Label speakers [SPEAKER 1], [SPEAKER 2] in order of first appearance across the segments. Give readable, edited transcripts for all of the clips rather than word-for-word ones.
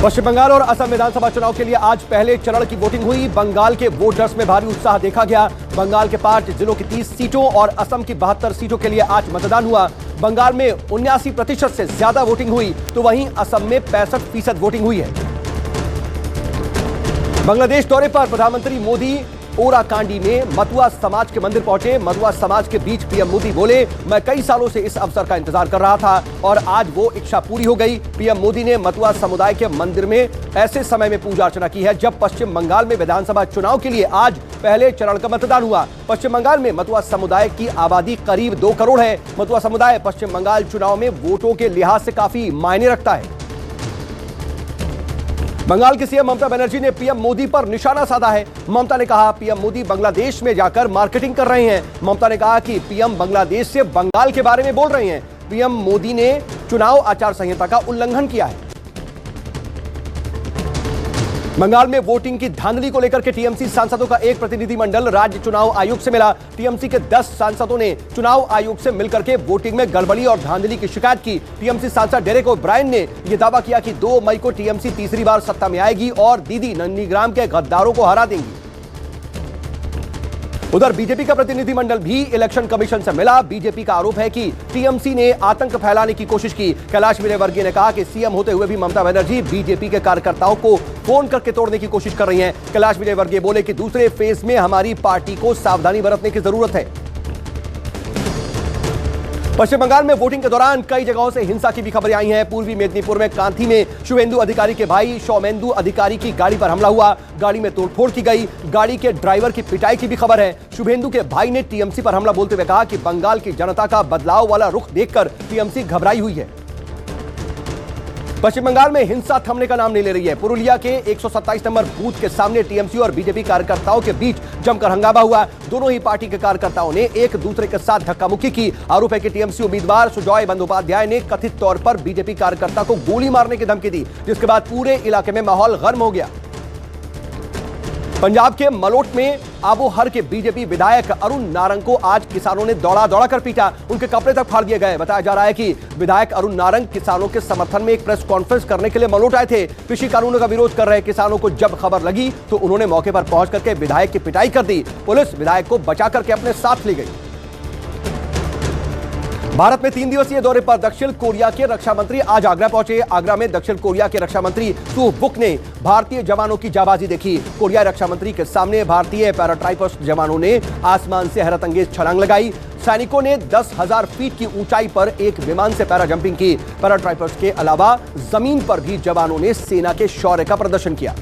[SPEAKER 1] पश्चिम बंगाल और असम विधानसभा चुनाव के लिए आज पहले चरण की वोटिंग हुई। बंगाल के वोटर्स में भारी उत्साह देखा गया। बंगाल के 5 जिलों की 30 सीटों और असम की 72 सीटों के लिए आज मतदान हुआ। बंगाल में 79% से ज्यादा वोटिंग हुई, तो वहीं असम में 65% वोटिंग हुई है। बांग्लादेश दौरे पर प्रधानमंत्री मोदी ओराकांडी में मतुआ समाज के मंदिर पहुंचे। मतुआ समाज के बीच पीएम मोदी बोले, मैं कई सालों से इस अवसर का इंतजार कर रहा था और आज वो इच्छा पूरी हो गई। पीएम मोदी ने मतुआ समुदाय के मंदिर में ऐसे समय में पूजा अर्चना की है जब पश्चिम बंगाल में विधानसभा चुनाव के लिए आज पहले चरण का मतदान हुआ। पश्चिम बंगाल में मतुआ समुदाय की आबादी करीब 2 करोड़ है। मतुआ समुदाय पश्चिम बंगाल चुनाव में वोटों के लिहाज से काफी मायने रखता है। बंगाल की सीएम ममता बनर्जी ने पीएम मोदी पर निशाना साधा है। ममता ने कहा, पीएम मोदी बांग्लादेश में जाकर मार्केटिंग कर रहे हैं। ममता ने कहा कि पीएम बांग्लादेश से बंगाल के बारे में बोल रहे हैं। पीएम मोदी ने चुनाव आचार संहिता का उल्लंघन किया है। बंगाल में वोटिंग की धांधली को लेकर के टीएमसी सांसदों का एक प्रतिनिधिमंडल राज्य चुनाव आयोग से मिला। टीएमसी के 10 सांसदों ने चुनाव आयोग से मिलकर के वोटिंग में गड़बड़ी और धांधली की शिकायत की। टीएमसी सांसद डेरेक ओब्रायन ने यह दावा किया कि 2 मई को टीएमसी तीसरी बार सत्ता में आएगी और दीदी नंदीग्राम के गद्दारों को हरा देंगी। उधर बीजेपी का प्रतिनिधिमंडल भी इलेक्शन कमीशन से मिला। बीजेपी का आरोप है कि टीएमसी ने आतंक फैलाने की कोशिश की। कैलाश विजयवर्गीय ने कहा कि सीएम होते हुए भी ममता बनर्जी बीजेपी के कार्यकर्ताओं को फोन करके तोड़ने की कोशिश कर रही हैं। कैलाश विजयवर्गीय बोले कि दूसरे फेज में हमारी पार्टी को सावधानी बरतने की जरूरत है। पश्चिम बंगाल में वोटिंग के दौरान कई जगहों से हिंसा की भी खबरें आई हैं। पूर्वी मेदिनीपुर में कांथी में शुभेंदु अधिकारी के भाई सौमेंदु अधिकारी की गाड़ी पर हमला हुआ। गाड़ी में तोड़फोड़ की गई। गाड़ी के ड्राइवर की पिटाई की भी खबर है। शुभेंदु के भाई ने टीएमसी पर हमला बोलते हुए कहा कि बंगाल की जनता का बदलाव वाला रुख देखकर टीएमसी घबराई हुई है। पश्चिम बंगाल में हिंसा थमने का नाम नहीं ले रही है। पुरुलिया के 127 नंबर बूथ के सामने टीएमसी और बीजेपी कार्यकर्ताओं के बीच जमकर हंगामा हुआ। दोनों ही पार्टी के कार्यकर्ताओं ने एक दूसरे के साथ धक्का मुक्की की। आरोप है कि टीएमसी उम्मीदवार सुजॉय बंदोपाध्याय ने कथित तौर पर बीजेपी कार्यकर्ता को गोली मारने की धमकी दी, जिसके बाद पूरे इलाके में माहौल गर्म हो गया। पंजाब के मलोट में आबोहर के बीजेपी विधायक अरुण नारंग को आज किसानों ने दौड़ा कर पीटा। उनके कपड़े तक फाड़ दिए गए। बताया जा रहा है कि विधायक अरुण नारंग किसानों के समर्थन में एक प्रेस कॉन्फ्रेंस करने के लिए मलोट आए थे। कृषि कानूनों का विरोध कर रहे किसानों को जब खबर लगी तो उन्होंने मौके पर पहुंच करके विधायक की पिटाई कर दी। पुलिस विधायक को बचा करके अपने साथ ले गई। भारत में 3 दिवसीय दौरे पर दक्षिण कोरिया के रक्षा मंत्री आज आगरा पहुंचे। आगरा में दक्षिण कोरिया के रक्षा मंत्री सू बुक ने भारतीय जवानों की जाबाजी देखी। कोरिया रक्षा मंत्री के सामने भारतीय पैराट्राइपर्स जवानों ने आसमान से हैरतअंगेज छलांग लगाई। सैनिकों ने 10,000 फीट की ऊंचाई पर एक विमान से पैरा जंपिंग की। पैराट्राइपर्स के अलावा जमीन पर भी जवानों ने सेना के शौर्य का प्रदर्शन किया।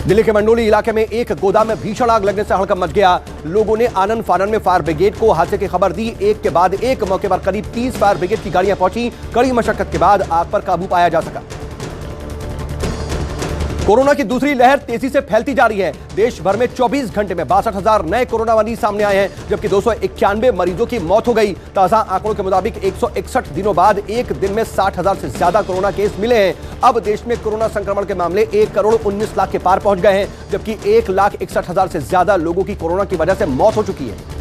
[SPEAKER 1] दिल्ली के मंडोली इलाके में एक गोदाम में भीषण आग लगने से हड़कंप मच गया। लोगों ने आनन फानन में फायर ब्रिगेड को हादसे की खबर दी। एक के बाद एक मौके पर करीब 30 फायर ब्रिगेड की गाड़ियां पहुंची। कड़ी मशक्कत के बाद आग पर काबू पाया जा सका। कोरोना की दूसरी लहर तेजी से फैलती जा रही है। देश भर में 24 घंटे में 62,000 नए कोरोना मरीज सामने आए हैं, जबकि 291 मरीजों की मौत हो गई। ताजा आंकड़ों के मुताबिक 161 दिनों बाद एक दिन में 60,000 से ज्यादा कोरोना केस मिले हैं। अब देश में कोरोना संक्रमण के मामले 1 करोड़ 19 लाख के पार पहुंच गए हैं, जबकि 1,61,000 से ज्यादा लोगों की कोरोना की वजह से मौत हो चुकी है।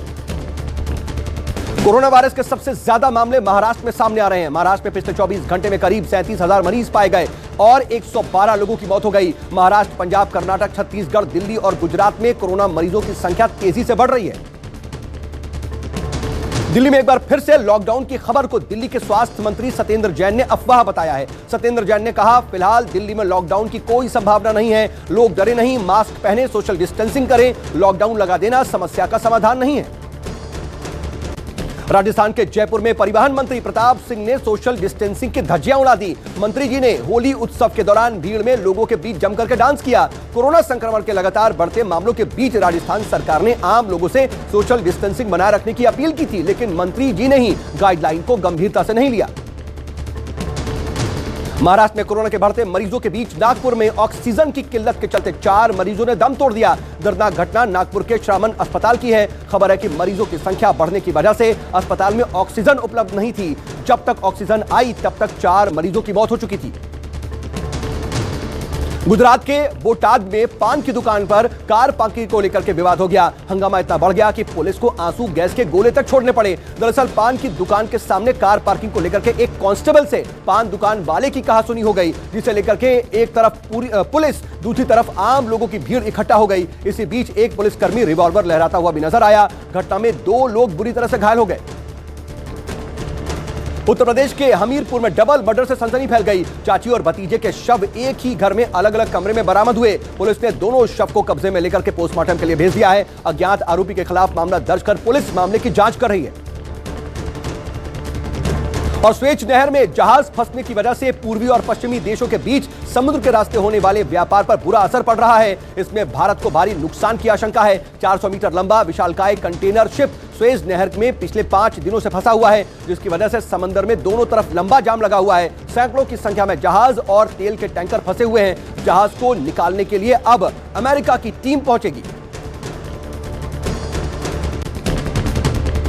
[SPEAKER 1] कोरोना वायरस के सबसे ज्यादा मामले महाराष्ट्र में सामने आ रहे हैं। महाराष्ट्र में पिछले 24 घंटे में करीब 37,000 मरीज पाए गए और 112 लोगों की मौत हो गई। महाराष्ट्र, पंजाब, कर्नाटक, छत्तीसगढ़, दिल्ली और गुजरात में कोरोना मरीजों की संख्या तेजी से बढ़ रही है। दिल्ली में एक बार फिर से लॉकडाउन की खबर को दिल्ली के स्वास्थ्य मंत्री सत्येंद्र जैन ने अफवाह बताया है। सत्येंद्र जैन ने कहा, फिलहाल दिल्ली में लॉकडाउन की कोई संभावना नहीं है। लोग डरे नहीं, मास्क पहने, सोशल डिस्टेंसिंग करें। लॉकडाउन लगा देना समस्या का समाधान नहीं है। राजस्थान के जयपुर में परिवहन मंत्री प्रताप सिंह ने सोशल डिस्टेंसिंग की धज्जियां उड़ा दी। मंत्री जी ने होली उत्सव के दौरान भीड़ में लोगों के बीच जमकर के डांस किया। कोरोना संक्रमण के लगातार बढ़ते मामलों के बीच राजस्थान सरकार ने आम लोगों से सोशल डिस्टेंसिंग बनाए रखने की अपील की थी, लेकिन मंत्री जी ने ही गाइडलाइन को गंभीरता से नहीं लिया। महाराष्ट्र में कोरोना के बढ़ते मरीजों के बीच नागपुर में ऑक्सीजन की किल्लत के चलते 4 मरीजों ने दम तोड़ दिया। दर्दनाक घटना नागपुर के श्रामन अस्पताल की है। खबर है कि मरीजों की संख्या बढ़ने की वजह से अस्पताल में ऑक्सीजन उपलब्ध नहीं थी। जब तक ऑक्सीजन आई तब तक 4 मरीजों की मौत हो चुकी थी। गुजरात के बोटाद में पान की दुकान पर कार पार्किंग को लेकर के विवाद हो गया। हंगामा इतना बढ़ गया कि पुलिस को आंसू गैस के गोले तक छोड़ने पड़े। दरअसल पान की दुकान के सामने कार पार्किंग को लेकर के एक कांस्टेबल से पान दुकान वाले की कहासुनी हो गई, जिसे लेकर के एक तरफ पूरी पुलिस, दूसरी तरफ आम लोगों की भीड़ इकट्ठा हो गई। इसी बीच एक पुलिसकर्मी रिवॉल्वर लहराता हुआ भी नजर आया। घटना में 2 लोग बुरी तरह से घायल हो गए। उत्तर प्रदेश के हमीरपुर में डबल मर्डर से सनसनी फैल गई। चाची और भतीजे के शव एक ही घर में अलग अलग कमरे में बरामद हुए। पुलिस ने दोनों शव को कब्जे में लेकर के पोस्टमार्टम के लिए भेज दिया है। अज्ञात आरोपी के खिलाफ मामला दर्ज कर पुलिस मामले की जांच कर रही है। और स्वेज नहर में जहाज फंसने की वजह से पूर्वी और पश्चिमी देशों के बीच समुद्र के रास्ते होने वाले व्यापार पर बुरा असर पड़ रहा है। इसमें भारत को भारी नुकसान की आशंका है। 400 मीटर लंबा विशालकाय कंटेनर शिप स्वेज नहर में पिछले 5 दिनों से फंसा हुआ है, जिसकी वजह से समंदर में दोनों तरफ लंबा जाम लगा हुआ है। सैकड़ों की संख्या में जहाज और तेल के टैंकर फंसे हुए हैं। जहाज को निकालने के लिए अब अमेरिका की टीम पहुंचेगी।